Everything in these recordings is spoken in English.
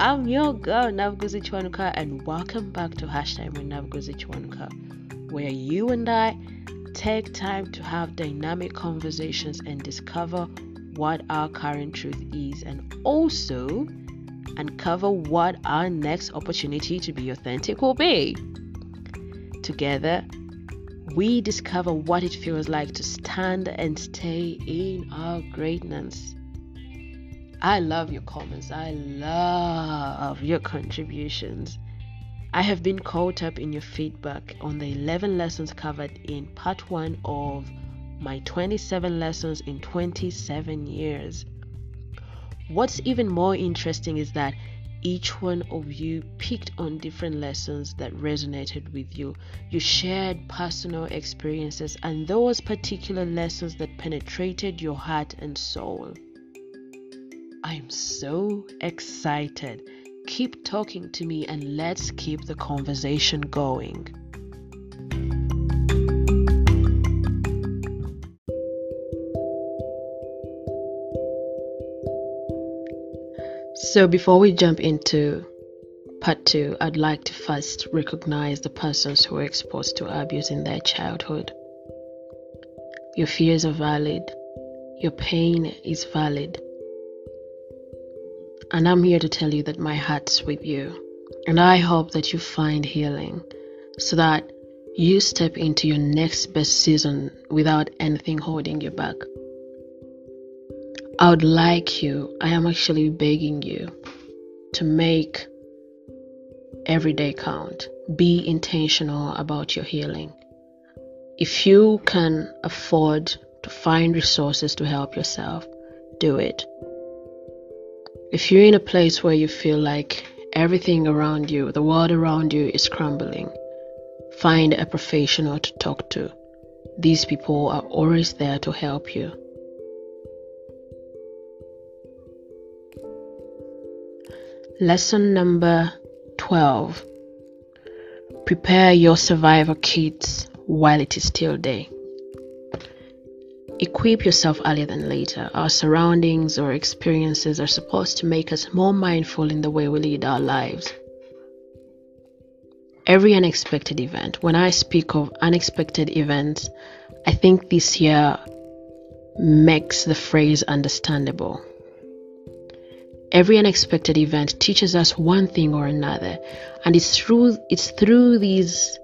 I'm your girl, Navgozi Chwanuka, and welcome back to Hashtime with Navgozi Chwanuka, where you and I take time to have dynamic conversations and discover what our current truth is, and also uncover what our next opportunity to be authentic will be. Together, we discover what it feels like to stand and stay in our greatness. I love your comments. I love your contributions. I have been caught up in your feedback on the 11 lessons covered in part 1 of my 27 lessons in 27 years. What's even more interesting is that each one of you picked on different lessons that resonated with you. You shared personal experiences and those particular lessons that penetrated your heart and soul. I'm so excited. Keep talking to me and let's keep the conversation going. So before we jump into part 2, I'd like to first recognize the persons who were exposed to abuse in their childhood. Your fears are valid. Your pain is valid. And I'm here to tell you that my heart's with you. And I hope that you find healing so that you step into your next best season without anything holding you back. I am actually begging you to make every day count. Be intentional about your healing. If you can afford to find resources to help yourself, do it. If you're in a place where you feel like everything around you, the world around you is crumbling, find a professional to talk to. These people are always there to help you. Lesson number 12. Prepare your survival kits while it is still day. Equip yourself earlier than later. Our surroundings or experiences are supposed to make us more mindful in the way we lead our lives. Every unexpected event. When I speak of unexpected events, I think this year makes the phrase understandable. Every unexpected event teaches us one thing or another, and it's through these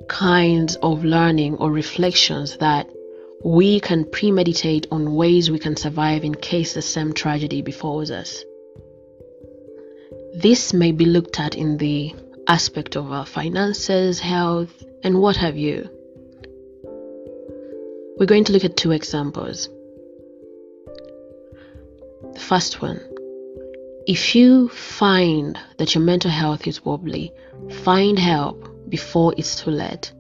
kinds of learning or reflections that we can premeditate on ways we can survive in case the same tragedy befalls us. This may be looked at in the aspect of our finances, health, and what have you. We're going to look at 2 examples. The first one. If you find that your mental health is wobbly, find help before it's too late.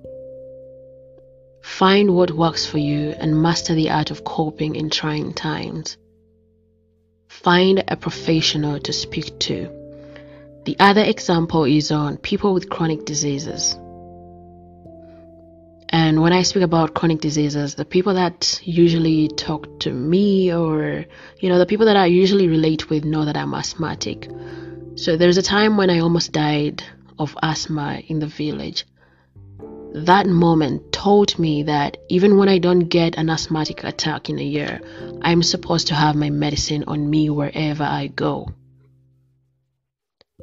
Find what works for you and master the art of coping in trying times. Find a professional to speak to. The other example is on people with chronic diseases. And when I speak about chronic diseases, the people that usually talk to me or, the people that I usually relate with know that I'm asthmatic. So there's a time when I almost died of asthma in the village. That moment taught me that even when I don't get an asthmatic attack in a year, I'm supposed to have my medicine on me wherever I go.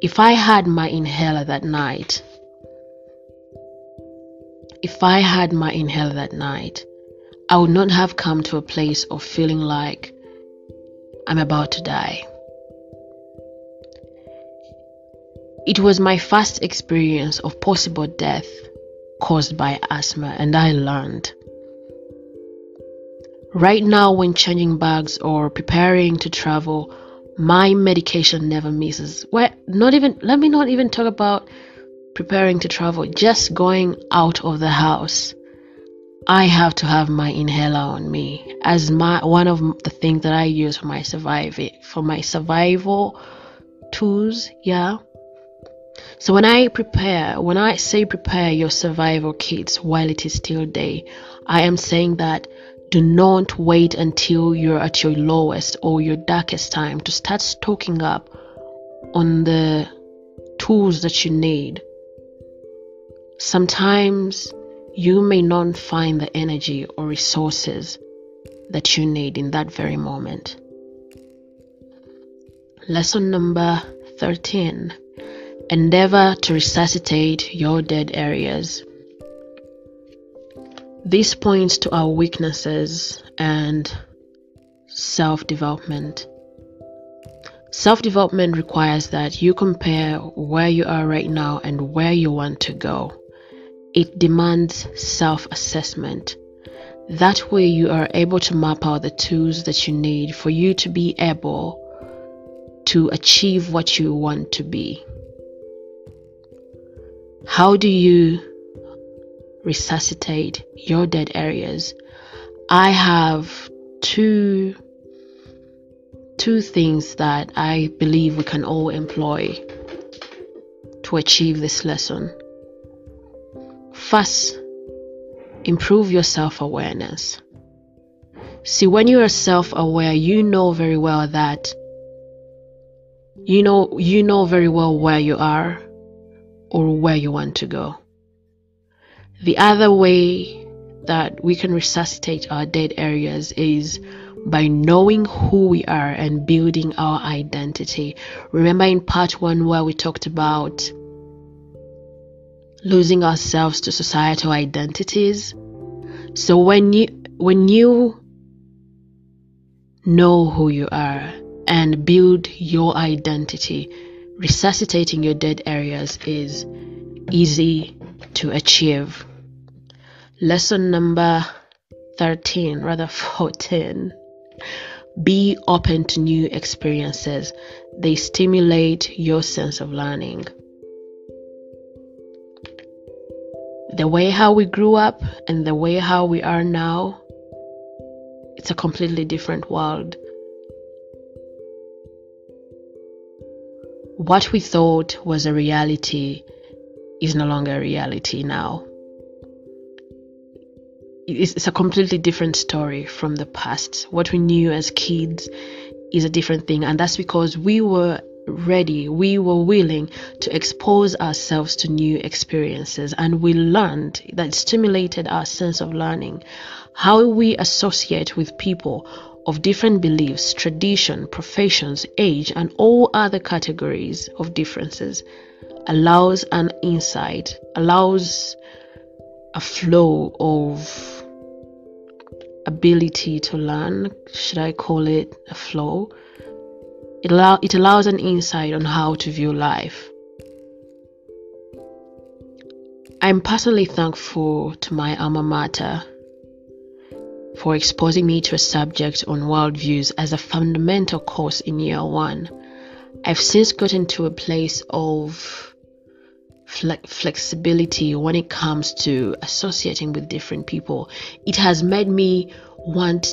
If I had my inhaler that night, I would not have come to a place of feeling like I'm about to die. It was my first experience of possible death caused by asthma, and I learned. Right now, when changing bags or preparing to travel, my medication never misses. Let me not even talk about preparing to travel. Just going out of the house, I have to have my inhaler on me as one of the things that I use for my survival tools. Yeah. So when I say prepare your survival kits while it is still day, I am saying that do not wait until you're at your lowest or your darkest time to start stocking up on the tools that you need. Sometimes you may not find the energy or resources that you need in that very moment. Lesson number 13. Endeavor to resuscitate your dead areas. This points to our weaknesses and self-development. Self-development requires that you compare where you are right now and where you want to go. It demands self-assessment. That way you are able to map out the tools that you need for you to be able to achieve what you want to be. How do you resuscitate your dead areas? I have two things that I believe we can all employ to achieve this lesson. First, improve your self-awareness. See, when you are self-aware, you know very well that you know very well where you are or where you want to go. The other way that we can resuscitate our dead areas is by knowing who we are and building our identity. Remember in part 1 where we talked about losing ourselves to societal identities? So when you know who you are and build your identity, resuscitating your dead areas is easy to achieve. Lesson number 14. Be open to new experiences. They stimulate your sense of learning. The way how we grew up and the way how we are now, it's a completely different world. What we thought was a reality is no longer a reality now. It's a completely different story from the past. What we knew as kids is a different thing, and that's because we were ready, we were willing to expose ourselves to new experiences, and we learned that stimulated our sense of learning. How we associate with people of different beliefs, tradition, professions, age, and all other categories of differences allows an insight, allows a flow of ability to learn. Should I call it a flow? It allows an insight on how to view life. I'm personally thankful to my alma mater for exposing me to a subject on worldviews as a fundamental course in year 1. I've since gotten to a place of flexibility when it comes to associating with different people. It has made me want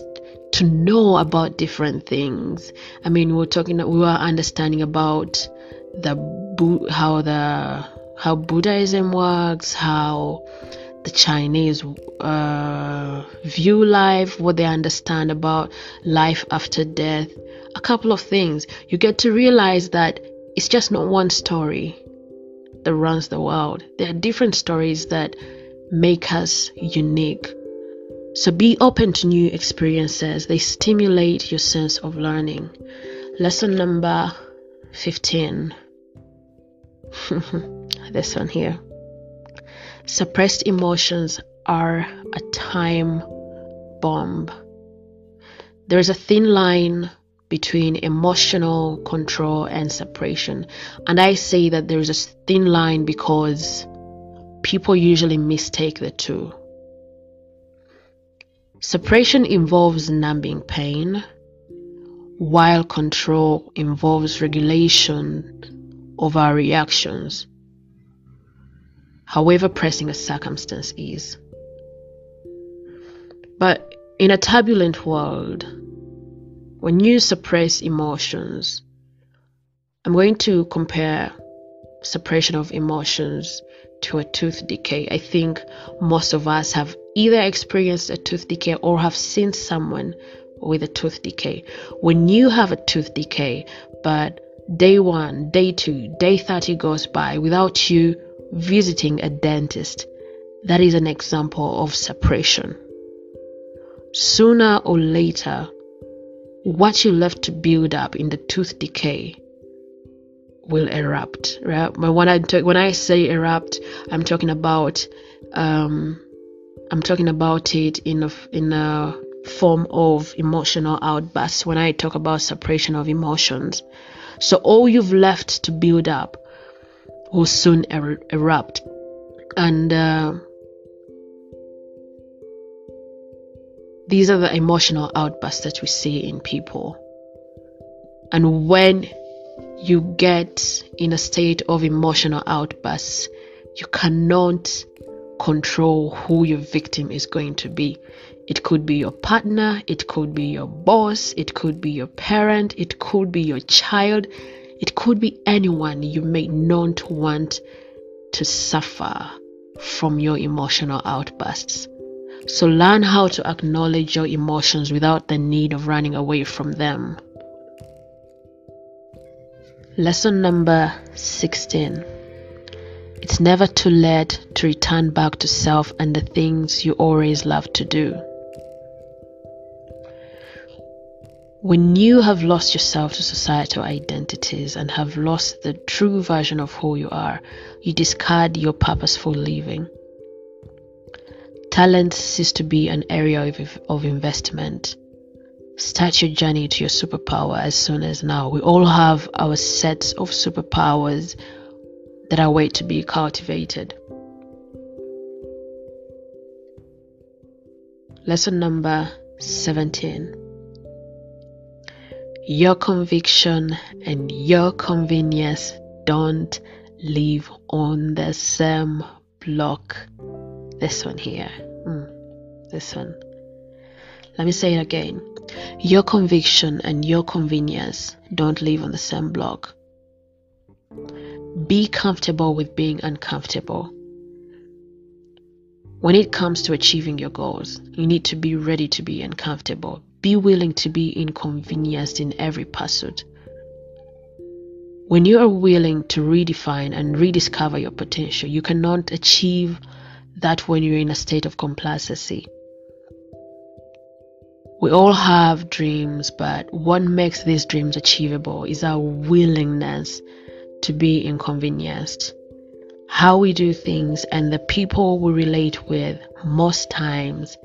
to know about different things. I mean, we were understanding about how Buddhism works, how the Chinese view life, what they understand about life after death. A couple of things. You get to realize that it's just not one story that runs the world. There are different stories that make us unique. So be open to new experiences. They stimulate your sense of learning. Lesson number 15. This one here. Suppressed emotions are a time bomb. There is a thin line between emotional control and suppression. And I say that there is a thin line because people usually mistake the two. Suppression involves numbing pain, while control involves regulation of our reactions, however pressing a circumstance is. But in a turbulent world, when you suppress emotions, I'm going to compare suppression of emotions to a tooth decay. I think most of us have either experienced a tooth decay or have seen someone with a tooth decay. When you have a tooth decay but Day 1, day 2, day 30 goes by without you visiting a dentist. That is an example of separation. Sooner or later, what you left to build up in the tooth decay will erupt, right? But when I say erupt, I'm talking about it in a form of emotional outbursts. When I talk about separation of emotions, so all you've left to build up will soon erupt, and these are the emotional outbursts that we see in people. And when you get in a state of emotional outbursts, you cannot control who your victim is going to be. It could be your partner, it could be your boss, it could be your parent, it could be your child, it could be anyone you may not want to suffer from your emotional outbursts. So learn how to acknowledge your emotions without the need of running away from them. Lesson number 16. It's never too late to return back to self and the things you always loved to do. When you have lost yourself to societal identities and have lost the true version of who you are, you discard your purposeful living. Talent ceases to be an area of investment. Start your journey to your superpower as soon as now. We all have our sets of superpowers that are wait to be cultivated. Lesson number 17. Your conviction and your convenience don't live on the same block. This one here. This one. Let me say it again. Your conviction and your convenience don't live on the same block. Be comfortable with being uncomfortable. When it comes to achieving your goals, you need to be ready to be uncomfortable. Be willing to be inconvenienced in every pursuit. When you are willing to redefine and rediscover your potential, you cannot achieve that when you're in a state of complacency. We all have dreams, but what makes these dreams achievable is our willingness to be inconvenienced. How we do things and the people we relate with most times,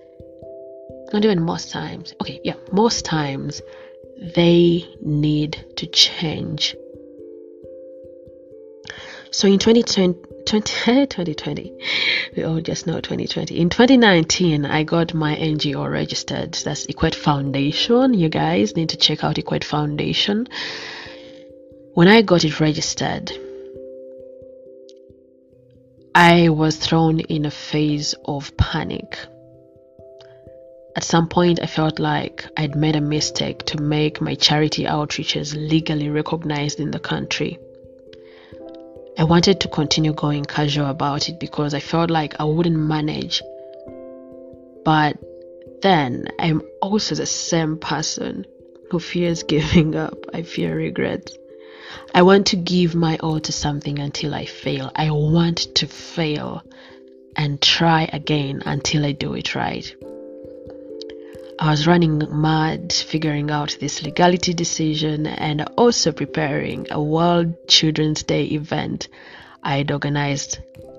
most times they need to change. So in 2020, we all just know 2020. In 2019, I got my NGO registered. That's Equate Foundation. You guys need to check out Equate Foundation. When I got it registered, I was thrown in a phase of panic. At some point, I felt like I'd made a mistake to make my charity outreaches legally recognized in the country. I wanted to continue going casual about it because I felt like I wouldn't manage. But then I'm also the same person who fears giving up. I fear regret. I want to give my all to something until I fail. I want to fail and try again until I do it right. I was running mad figuring out this legality decision and also preparing a World Children's Day event I'd organized.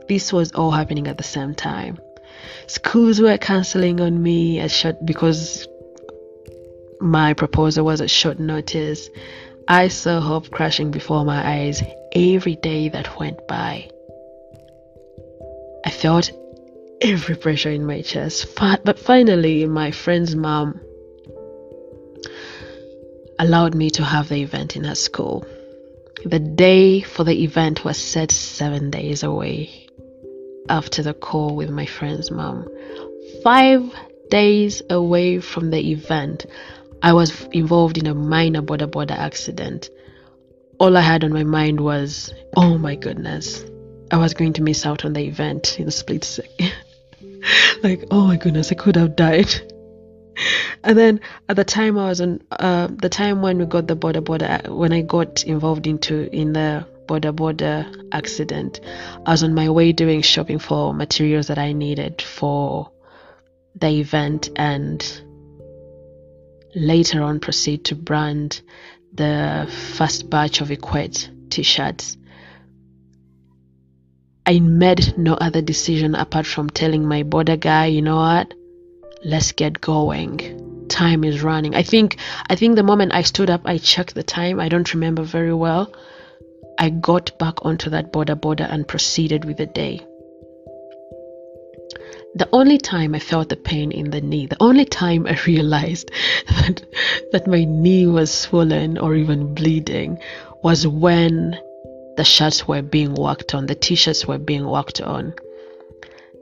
This was all happening at the same time. Schools were cancelling on me because my proposal was at short notice. I saw hope crashing before my eyes every day that went by. I felt every pressure in my chest, but finally my friend's mom allowed me to have the event in her school. The day for the event was set 7 days away after the call with my friend's mom. 5 days away from the event, I was involved in a minor border accident. All I had on my mind was, oh my goodness, I was going to miss out on the event in a split second. Like, oh my goodness, I could have died. And then at the time I was on the time when we got the border when I got involved in the border accident, I was on my way doing shopping for materials that I needed for the event, and later on proceed to brand the first batch of Equate t-shirts. I made no other decision apart from telling my border guy, you know what, let's get going. Time is running. I think the moment I stood up, I checked the time. I don't remember very well. I got back onto that border and proceeded with the day. The only time I felt the pain in the knee, the only time I realized that my knee was swollen or even bleeding, was when the shirts were being worked on, the t-shirts were being worked on.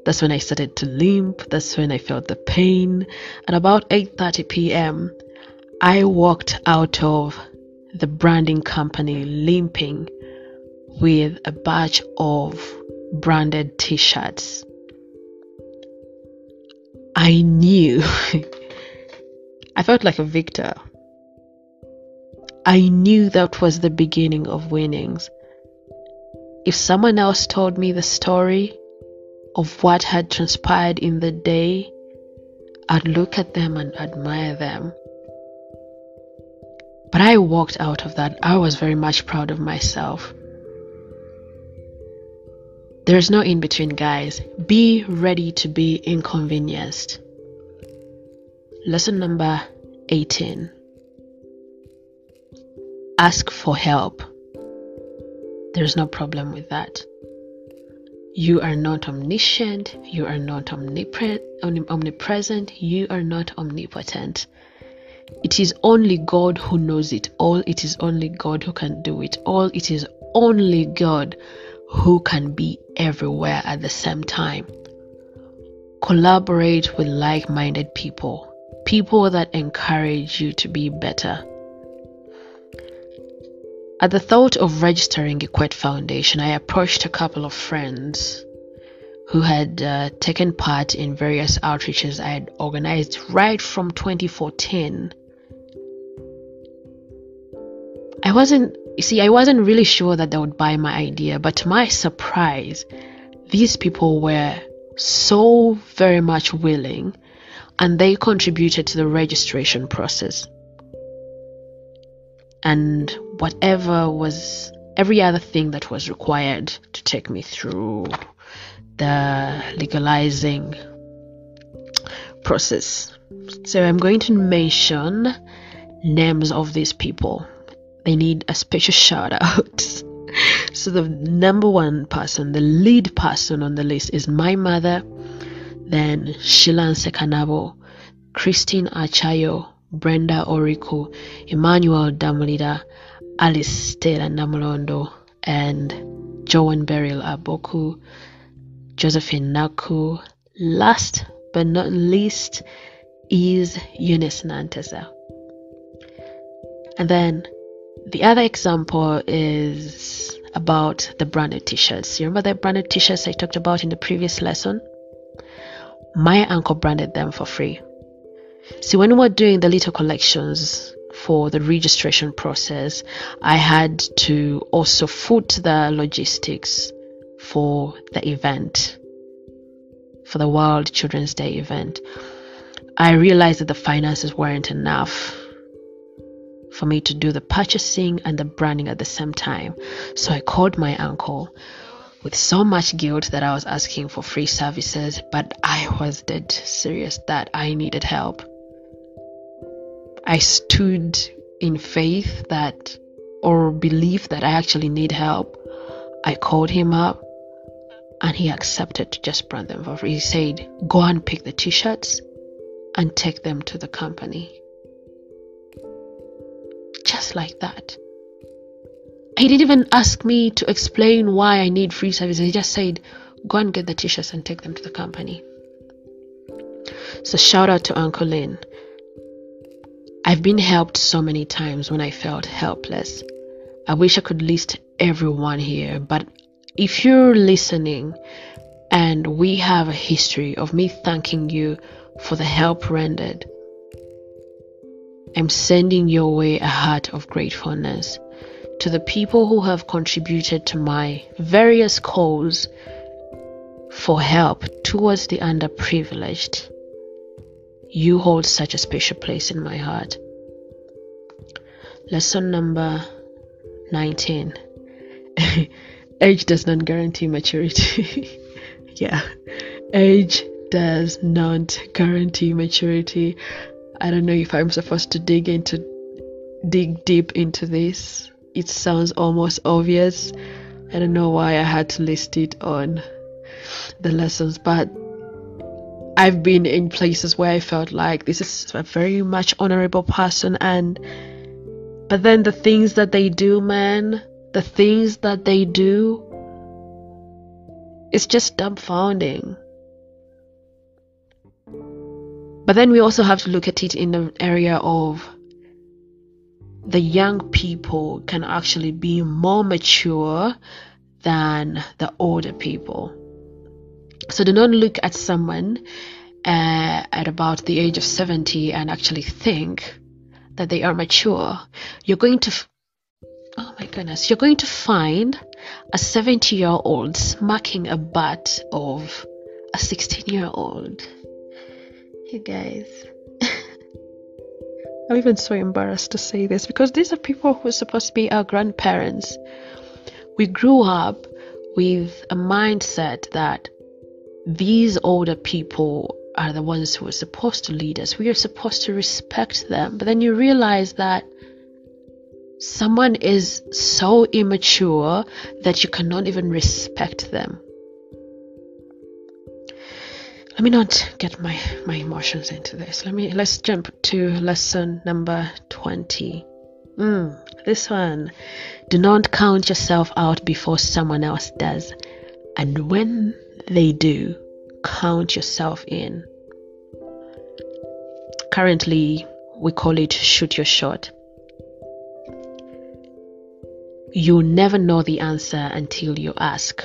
That's when I started to limp. That's when I felt the pain. At about 8:30 p.m., I walked out of the branding company limping with a batch of branded t-shirts. I knew. I felt like a victor. I knew that was the beginning of winnings. If someone else told me the story of what had transpired in the day, I'd look at them and admire them. But I walked out of that. I was very much proud of myself. There's no in between, guys. Be ready to be inconvenienced. Lesson number 18. Ask for help. There's no problem with that. You are not omniscient. You are not omnipresent. You are not omnipotent. It is only God who knows it all. It is only God who can do it all. It is only God who can be everywhere at the same time. Collaborate with like-minded people that encourage you to be better. At the thought of registering Equate Foundation, I approached a couple of friends who had taken part in various outreaches I had organized right from 2014. I wasn't really sure that they would buy my idea, but to my surprise, these people were so very much willing, and they contributed to the registration process. And every other thing that was required to take me through the legalizing process. So I'm going to mention names of these people. They need a special shout out. So the number one person, the lead person on the list is my mother, then Shilan Sekanabo, Christine Achayo, Brenda Oriku, Emmanuel Damolida, Alice Stella Namulondo, and Joan Beryl Aboku, Josephine Naku. Last but not least is Eunice Nantesa. And then the other example is about the branded t-shirts. You remember the branded t-shirts I talked about in the previous lesson? My uncle branded them for free. See, when we were doing the little collections for the registration process, I had to also foot the logistics for the event, for the World Children's Day event. I realized that the finances weren't enough for me to do the purchasing and the branding at the same time. So I called my uncle with so much guilt that I was asking for free services, but I was dead serious that I needed help. I stood in faith that, or belief that I actually need help. I called him up and he accepted to just brand them for free. He said, go and pick the t-shirts and take them to the company. Just like that. He didn't even ask me to explain why I need free services. He just said, go and get the t-shirts and take them to the company. So shout out to Uncle Lin. I've been helped so many times when I felt helpless. I wish I could list everyone here, but if you're listening and we have a history of me thanking you for the help rendered, I'm sending your way a heart of gratefulness to the people who have contributed to my various calls for help towards the underprivileged. You hold such a special place in my heart. Lesson number 19. Age does not guarantee maturity. Yeah, age does not guarantee maturity. I don't know if I'm supposed to dig deep into this. It sounds almost obvious. I don't know why I had to list it on the lessons, but I've been in places where I felt like this is a very much honorable person, but then the things that they do, it's just dumbfounding. But then we also have to look at it in the area of the young people can actually be more mature than the older people. So do not look at someone at about the age of 70 and actually think that they are mature. You're going to find a 70-year-old smacking a butt of a 16-year-old. You guys, I'm even so embarrassed to say this because these are people who are supposed to be our grandparents. We grew up with a mindset that these older people are the ones who are supposed to lead us. We are supposed to respect them. But then you realize that someone is so immature that you cannot even respect them. Let me not get my emotions into this. Let's jump to lesson number 20. This one. Do not count yourself out before someone else does. And when they do, count yourself in. Currently, we call it shoot your shot. You never know the answer until you ask.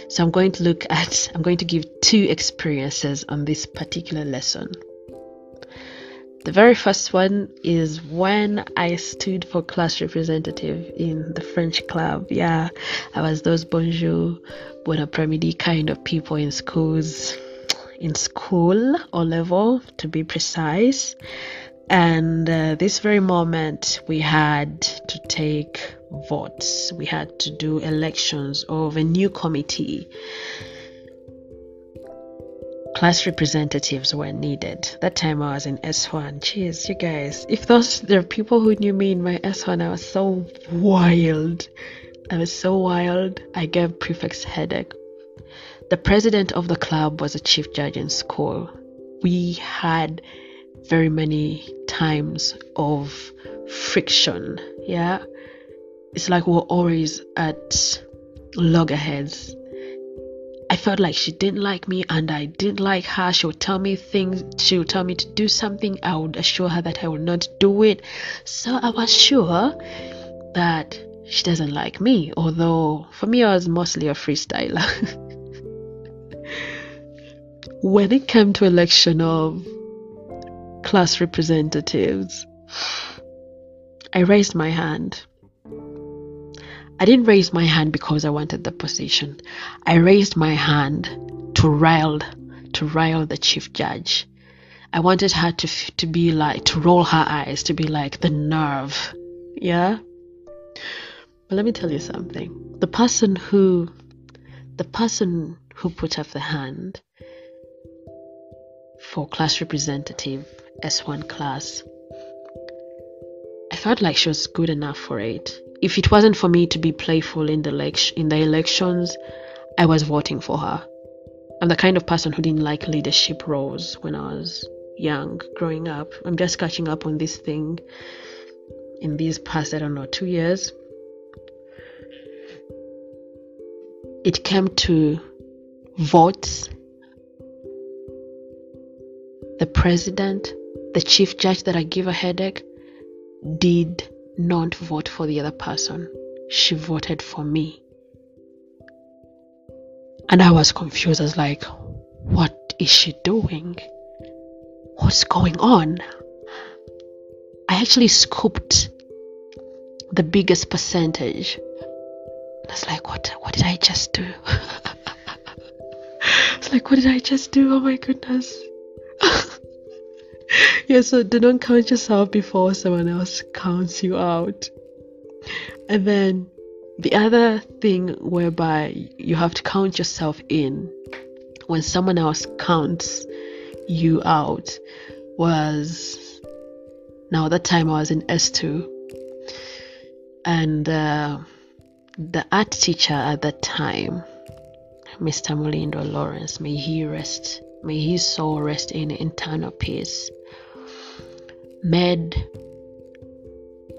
So I'm going to give two experiences on this particular lesson. The very first one is when I stood for class representative in the French club. Yeah, I was those bonjour, bon après-midi kind of people in school or level to be precise. And this very moment we had to take votes. We had to do elections of a new committee. Class representatives were needed. That time I was in S1. Jeez, you guys. If there are people who knew me in my S1, I was so wild. I gave prefects headache. The president of the club was a chief judge in school. We had very many times of friction. Yeah. It's like we're always at loggerheads. I felt like she didn't like me and I didn't like her. She would tell me things. She would tell me to do something. I would assure her that I would not do it. So I was sure that she doesn't like me. Although for me, I was mostly a freestyler. When it came to election of class representatives, I raised my hand. I didn't raise my hand because I wanted the position. I raised my hand to rile the chief judge. I wanted her to be like, to roll her eyes, to be like, the nerve. Yeah. But let me tell you something. The person who put up the hand for class representative S1 class, I felt like she was good enough for it. If it wasn't for me to be playful in the elections, I was voting for her. I'm the kind of person who didn't like leadership roles when I was young, growing up. I'm just catching up on this thing in these past, 2 years. It came to votes. The president, the chief judge that I give a headache, did not vote for the other person. She voted for me. And I was confused. I was like, what is she doing? What's going on? I actually scooped the biggest percentage. I was like, what did I just do? It's like, what did I just do? Oh my goodness. Yeah, so do not count yourself before someone else counts you out. And then the other thing whereby you have to count yourself in when someone else counts you out was, now that time I was in S2, and the art teacher at that time, Mr. Molindo Lawrence, may his soul rest in eternal peace, made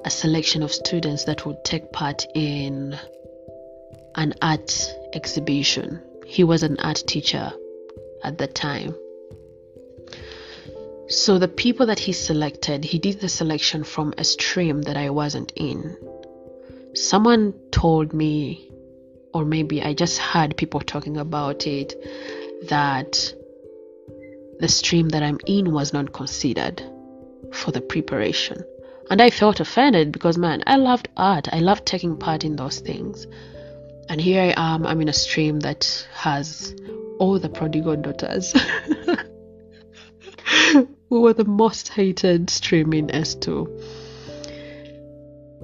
a selection of students that would take part in an art exhibition. He was an art teacher at the time. So the people that he selected, he did the selection from a stream that I wasn't in. Someone told me, or maybe I just heard people talking about it, that the stream that I'm in was not considered for the preparation. And I felt offended because, man, I loved art. I loved taking part in those things. And here I am, I'm in a stream that has all the prodigal daughters. We were the most hated stream in S2.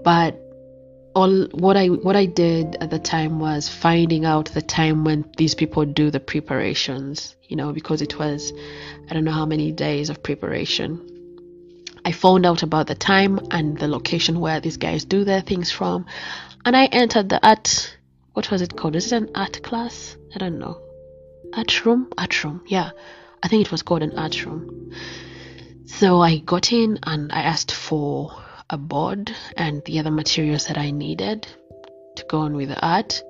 But what I did at the time was finding out the time when these people do the preparations, because it was, I don't know how many days of preparation. I found out about the time and the location where these guys do their things from, and I entered the art, what was it called? Is it an art class? I don't know. Art room? Yeah, I think it was called an art room. So I got in and I asked for a board and the other materials that I needed to go on with the art.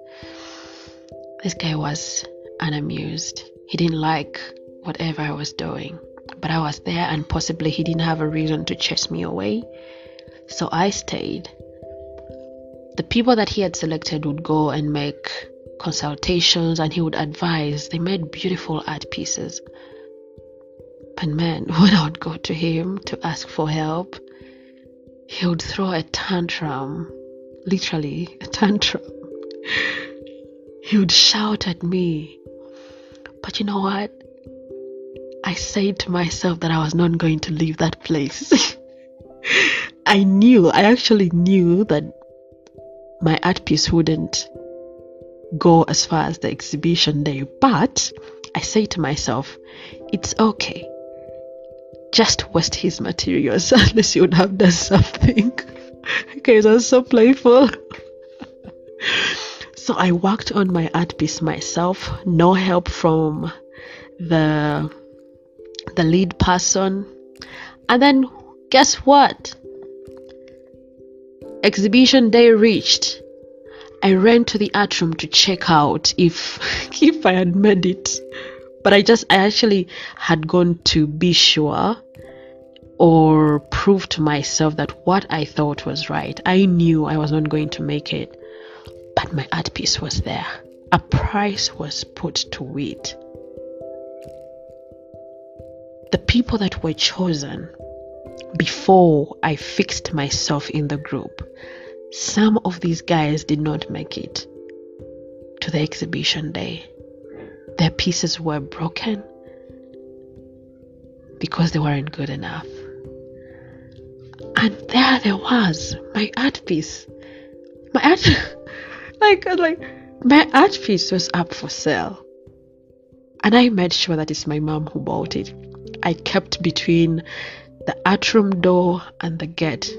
This guy was unamused. He didn't like whatever I was doing, but I was there, and possibly he didn't have a reason to chase me away. So I stayed. The people that he had selected would go and make consultations, and he would advise. They made beautiful art pieces. But man, when I would go to him to ask for help, he would throw a tantrum, literally a tantrum. He would shout at me. But you know what? I said to myself that I was not going to leave that place. I actually knew that my art piece wouldn't go as far as the exhibition day, but I say to myself, it's okay. Just waste his materials unless you would have done something. Okay, so I was so playful. So I worked on my art piece myself, no help from the lead person. And then guess what? Exhibition day reached. I ran to the art room to check out if I had made it. But I actually had gone to be sure or prove to myself that what I thought was right. I knew I was not going to make it, but my art piece was there. A price was put to it. The people that were chosen before I fixed myself in the group, some of these guys did not make it to the exhibition day. Their pieces were broken because they weren't good enough. And there was my art piece. My art piece was up for sale. And I made sure that it's my mom who bought it. I kept between the art room door and the gate.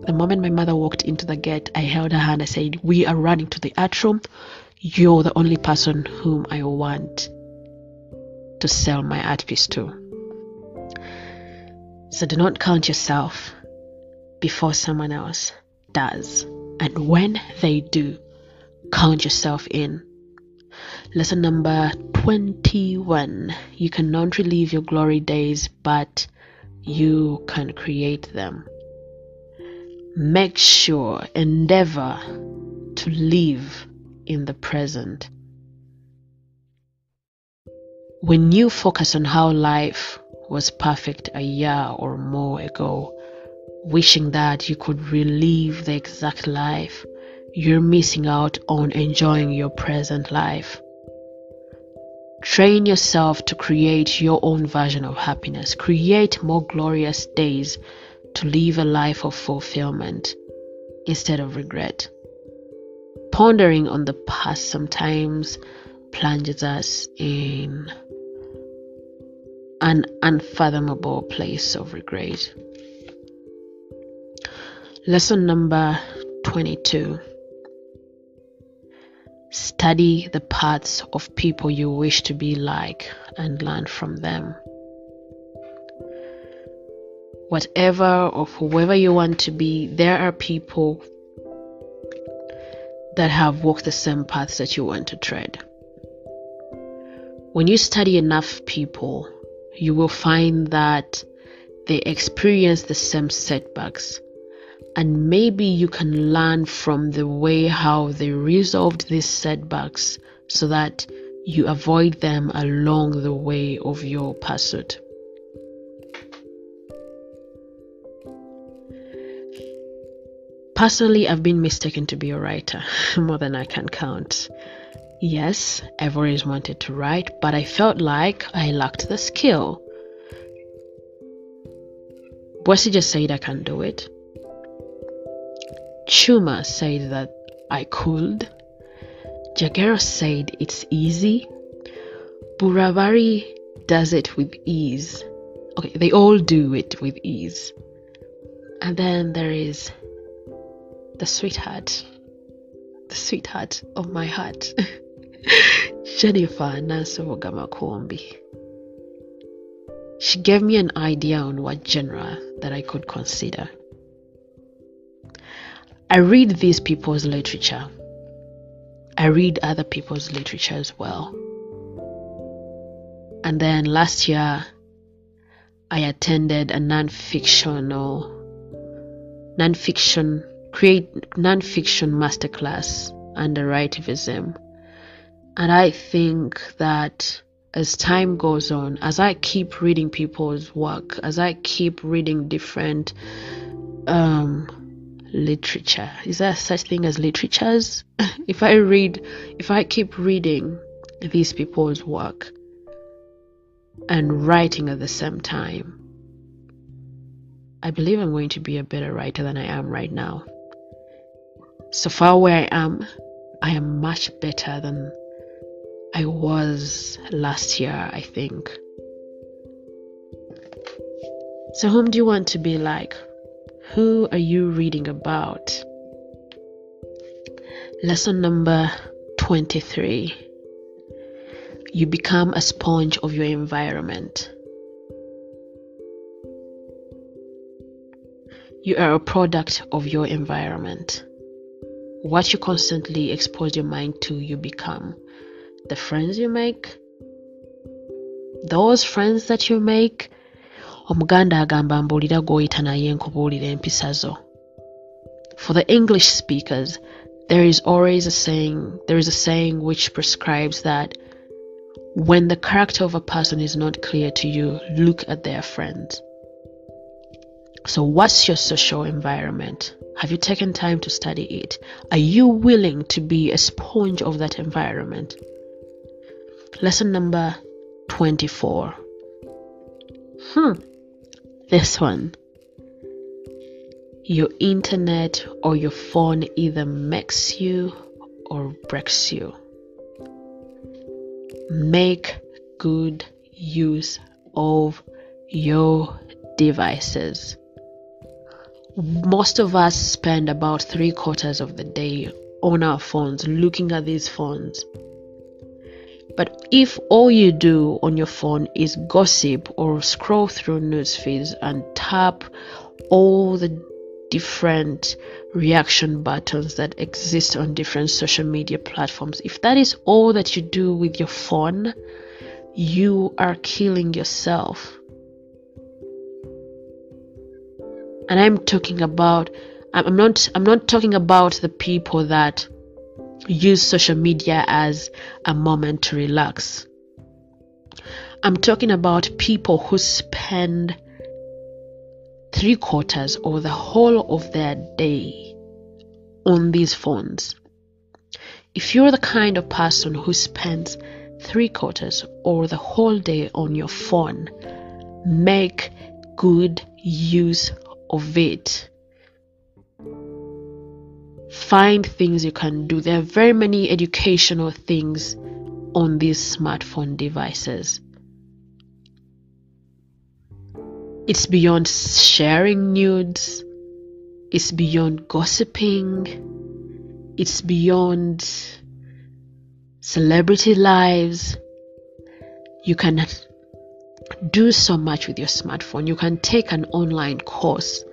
The moment my mother walked into the gate, I held her hand. I said, we are running to the art room. You're the only person whom I want to sell my art piece to. So do not count yourself before someone else does. And when they do, count yourself in. Lesson number 21. You cannot relive your glory days, but you can create them. Make sure, endeavor to live in the present. When you focus on how life was perfect a year or more ago, wishing that you could relive the exact life you're missing out on enjoying your present life. Train yourself to create your own version of happiness. Create more glorious days to live a life of fulfillment instead of regret. Pondering on the past sometimes plunges us in an unfathomable place of regret. Lesson number 22. Study the paths of people you wish to be like and learn from them. Whatever or whoever you want to be, there are people that have walked the same paths that you want to tread. When you study enough people, you will find that they experience the same setbacks, and maybe you can learn from the way how they resolved these setbacks so that you avoid them along the way of your pursuit. Personally, I've been mistaken to be a writer more than I can count. Yes, I've always wanted to write, but I felt like I lacked the skill. Bossy just said I can do it. Chuma said that I could. Jagero said it's easy. Buravari does it with ease. Okay, they all do it with ease. And then there is the sweetheart of my heart, Jennifer Nansovoga Makombi. She gave me an idea on what genre that I could consider. I read these people's literature. I read other people's literature as well. And then last year, I attended a non-fiction masterclass under Writivism. And I think that as time goes on, as I keep reading people's work, as I keep reading different literature, is there such thing as literatures? If I keep reading these people's work and writing at the same time, I believe I'm going to be a better writer than I am right now. So far where I am much better than I was last year, I think. So whom do you want to be like? Who are you reading about? Lesson number 23. You become a sponge of your environment. You are a product of your environment. What you constantly expose your mind to, you become. The friends you make, those friends that you make. Omuganda agamba mbuulira gw'oyita naye nkubuulira empisa zo. For the English speakers, there is a saying which prescribes that when the character of a person is not clear to you, look at their friends. So what's your social environment? Have you taken time to study it? Are you willing to be a sponge of that environment? Lesson number 24. This one. Your internet or your phone either makes you or breaks you. Make good use of your devices. Most of us spend about 3/4 of the day on our phones, looking at these phones. But if all you do on your phone is gossip or scroll through news feeds and tap all the different reaction buttons that exist on different social media platforms, if that is all that you do with your phone, you are killing yourself. And I'm not talking about the people that use social media as a moment to relax. I'm talking about people who spend 3/4 or the whole of their day on these phones. If you're the kind of person who spends 3/4 or the whole day on your phone, make good use of it. Find things you can do. There are very many educational things on these smartphone devices. It's beyond sharing nudes. It's beyond gossiping. It's beyond celebrity lives. You can do so much with your smartphone. You can take an online course.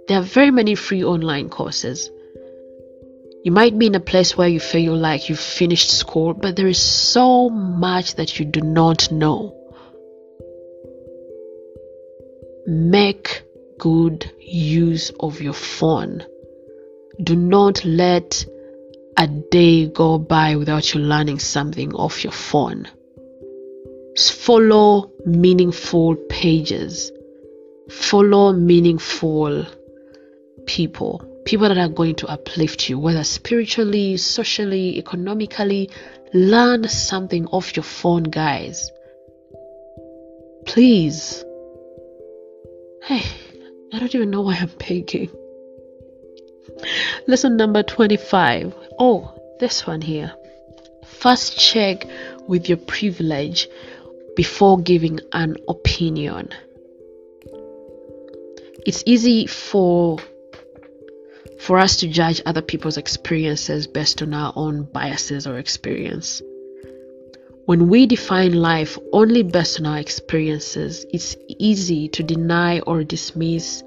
There are very many free online courses. You might be in a place where you feel like you've finished school, but there is so much that you do not know. Make good use of your phone. Do not let a day go by without you learning something off your phone. Follow meaningful pages. Follow meaningful people that are going to uplift you, whether spiritually, socially, economically. Learn something off your phone, guys. Please. Hey, I don't even know why I'm begging. Lesson number 25. Oh, this one here. First check with your privilege before giving an opinion. It's easy for us to judge other people's experiences based on our own biases or experience. When we define life only based on our experiences, it's easy to deny or dismiss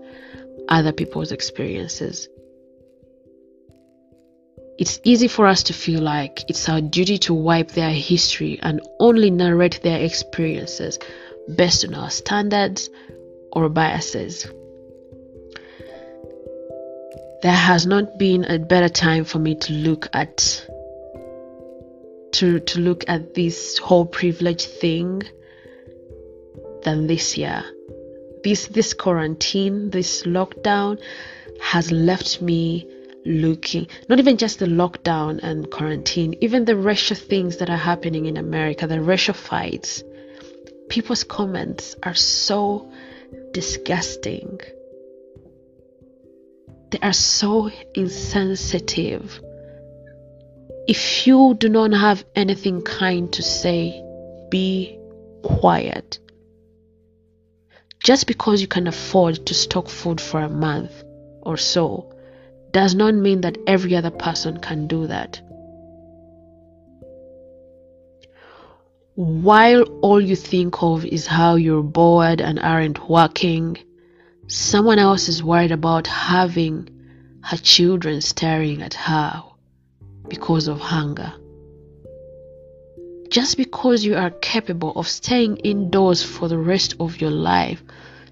other people's experiences. It's easy for us to feel like it's our duty to wipe their history and only narrate their experiences based on our standards or biases. There has not been a better time for me to look at this whole privilege thing than this year. This quarantine, this lockdown has left me looking, not even just the lockdown and quarantine, even the racial things that are happening in America, the racial fights. People's comments are so disgusting. They are so insensitive. If you do not have anything kind to say, be quiet. Just because you can afford to stock food for a month or so does not mean that every other person can do that. While all you think of is how you're bored and aren't working, someone else is worried about having her children staring at her because of hunger. Just because you are capable of staying indoors for the rest of your life,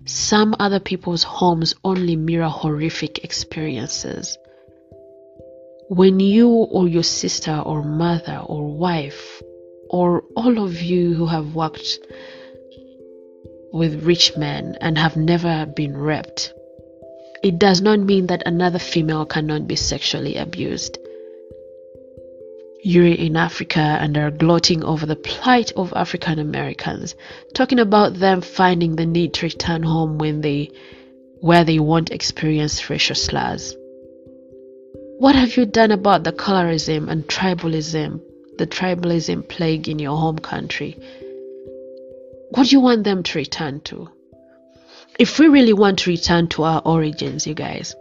some other people's homes only mirror horrific experiences. When you or your sister or mother or wife or all of you who have worked with rich men and have never been raped, it does not mean that another female cannot be sexually abused. You're in Africa and are gloating over the plight of African Americans, talking about them finding the need to return home where they won't experience racial slurs. What have you done about the colorism and the tribalism plague in your home country? What do you want them to return to? If we really want to return to our origins, you guys,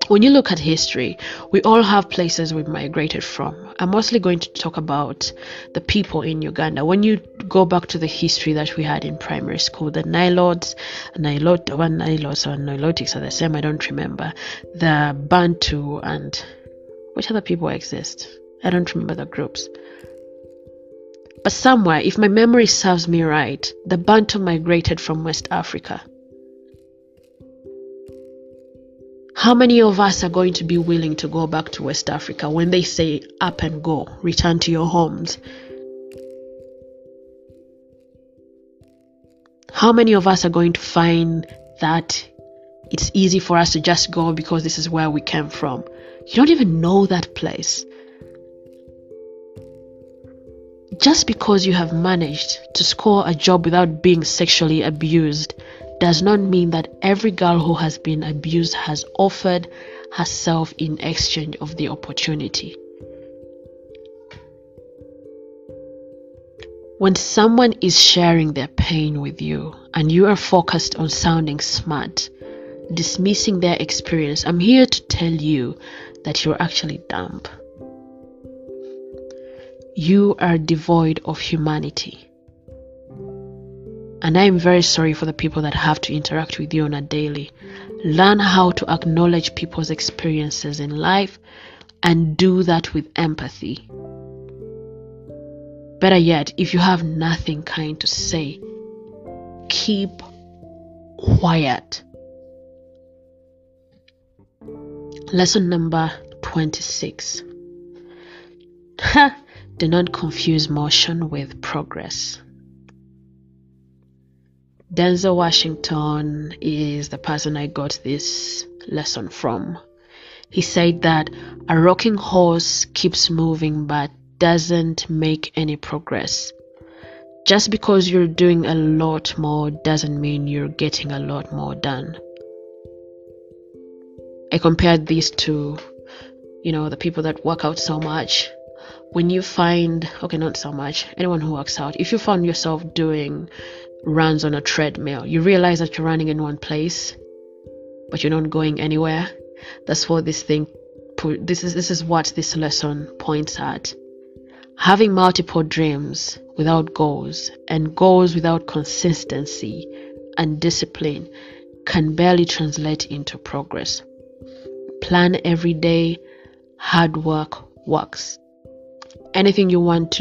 when you look at history, we all have places we migrated from. I'm mostly going to talk about the people in Uganda. When you go back to the history that we had in primary school, the Nilotics are the same, I don't remember. The Bantu and which other people exist? I don't remember the groups. But somewhere, if my memory serves me right, the Bantu migrated from West Africa. How many of us are going to be willing to go back to West Africa when they say up and go, return to your homes? How many of us are going to find that it's easy for us to just go because this is where we came from. You don't even know that place. Just because you have managed to score a job without being sexually abused does not mean that every girl who has been abused has offered herself in exchange of the opportunity. When someone is sharing their pain with you and you are focused on sounding smart, dismissing their experience, I'm here to tell you that you're actually dumb. You are devoid of humanity. And I am very sorry for the people that have to interact with you on a daily. Learn how to acknowledge people's experiences in life and do that with empathy. Better yet, if you have nothing kind to say, keep quiet. Lesson number 26. Do not confuse motion with progress. Denzel Washington is the person I got this lesson from. He said that a rocking horse keeps moving but doesn't make any progress. Just because you're doing a lot more doesn't mean you're getting a lot more done. I compared this to, the people that work out so much. When you find, not so much, anyone who works out, if you found yourself doing runs on a treadmill, you realize that you're running in one place, but you're not going anywhere. That's what this is what this lesson points at. Having multiple dreams without goals, and goals without consistency and discipline, can barely translate into progress. Plan every day. Hard work works. Anything you want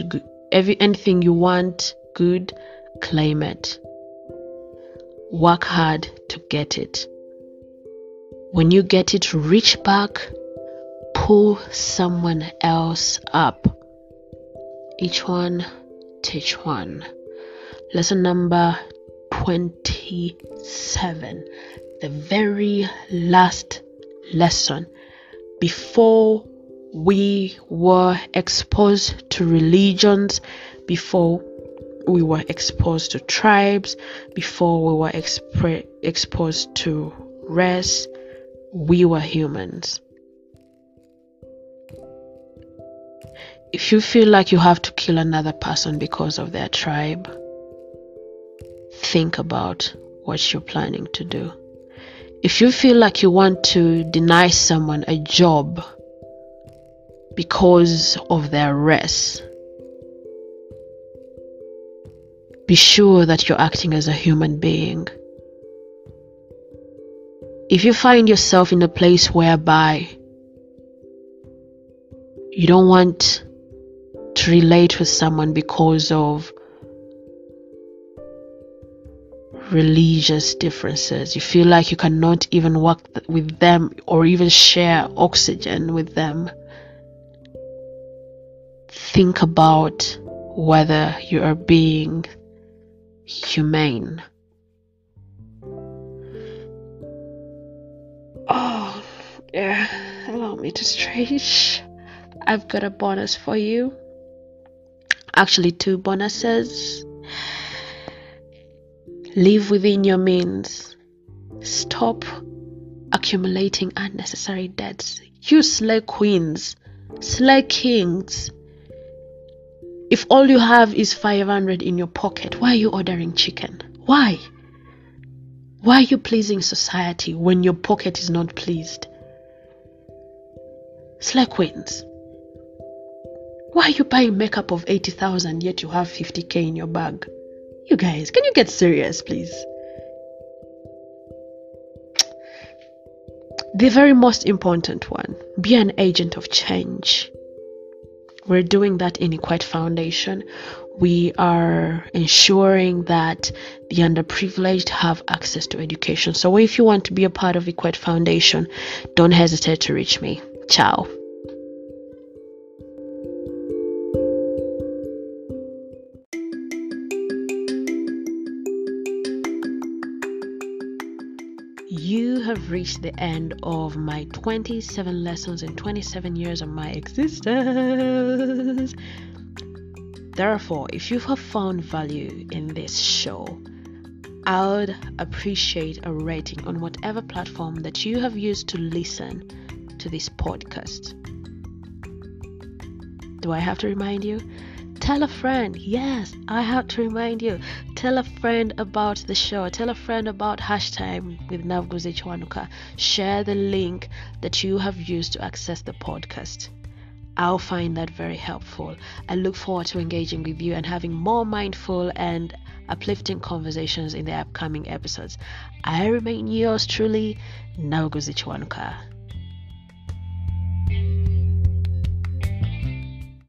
good, claim it. Work hard to get it. When you get it, reach back, pull someone else up. Each one, teach one. Lesson number 27. The very last lesson. Before we were exposed to religions, before we were exposed to tribes, before we were exposed to race, we were humans. If you feel like you have to kill another person because of their tribe, think about what you're planning to do. If you feel like you want to deny someone a job because of their race, be sure that you're acting as a human being. If you find yourself in a place whereby you don't want to relate with someone because of religious differences, you feel like you cannot even work with them or even share oxygen with them, think about whether you are being humane. Oh, yeah, allow me to stretch. I've got a bonus for you. Actually, 2 bonuses. Live within your means. Stop accumulating unnecessary debts. You slay queens, slay kings. If all you have is 500 in your pocket, why are you ordering chicken? Why? Why are you pleasing society when your pocket is not pleased? Slay queens. Why are you buying makeup of 80,000 yet you have 50k in your bag? You guys, can you get serious, please? The very most important one, be an agent of change. We're doing that in Equate Foundation. We are ensuring that the underprivileged have access to education. So if you want to be a part of Equate Foundation, don't hesitate to reach me. Ciao. You have reached the end of my 27 lessons in 27 years of my existence. Therefore, if you have found value in this show, I would appreciate a rating on whatever platform that you have used to listen to this podcast. Do I have to remind you? Tell a friend. Yes, I have to remind you. Tell a friend about the show. Tell a friend about Hashtime with Navguzi Chwanuka. Share the link that you have used to access the podcast. I'll find that very helpful. I look forward to engaging with you and having more mindful and uplifting conversations in the upcoming episodes. I remain yours truly, Navguzi Chwanuka.